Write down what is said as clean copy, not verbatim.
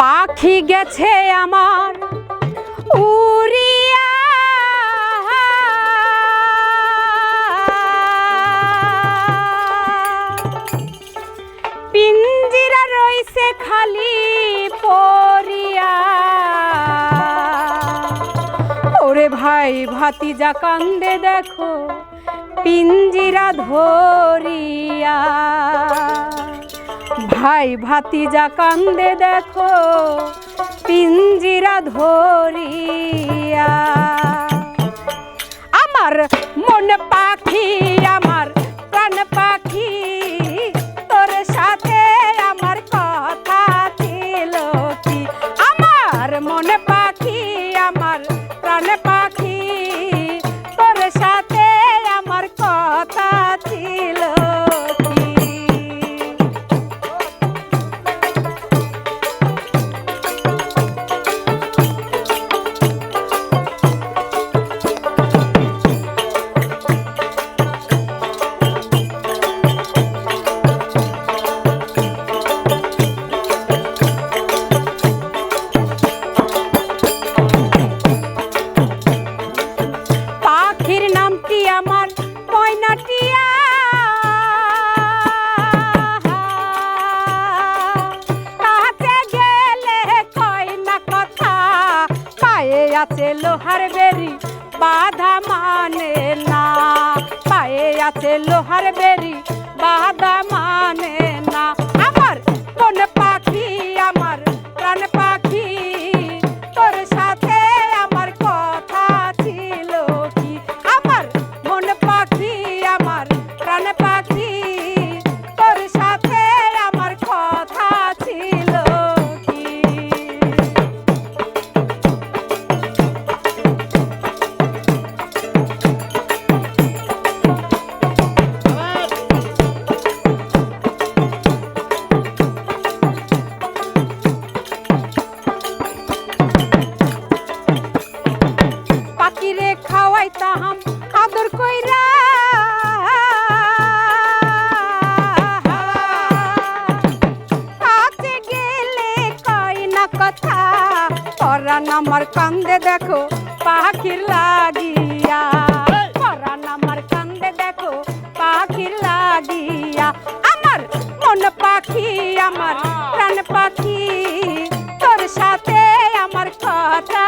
পাখি গেছে আমার উড়িয়া, পিঞ্জিরা রইছে খালি পড়িয়া। ওরে ভাই ভাতিজা কান্দে দেখো পিঞ্জিরা ধরিয়া, ভাই ভাতিজা কান্দে দেখো পিঞ্জিরা ধরিয়া। আমার মন পাখি আমার প্রাণ পাখি, তোর সাথে আমার কথা ছিল কি। আমার মন পাখি আমার প্রাণ পাখি, তোর সাথে আমার কথা ছিল কি। পাখির নামটি আমার ময়নাটিয়া, কাছে গেলে কয় না কথা। পায়ে আছে লোহার বেরি বাধা মানে না, পায়ে আছে লোহার বেরি বাধা মানে না। আমার কোন পাখি আমার প্রাণ পাখি, তোর সাথে আমার কথা ছিল কি। আমার মন পাখি আমার প্রাণ পাখি, তোর সাথে আমার কথা ছিল কি। পাখিরে খাওয়াইতাম আদর কইরা, কাছে গেলে কয় না কথা। পরাণ আমার কান্দে দেখো পাখির লাগিয়া, পরাণ আমার কান্দে দেখো পাখির লাগিয়া। আমার মন পাখি আমার প্রাণ পাখি, তোর সাথে আমার কথা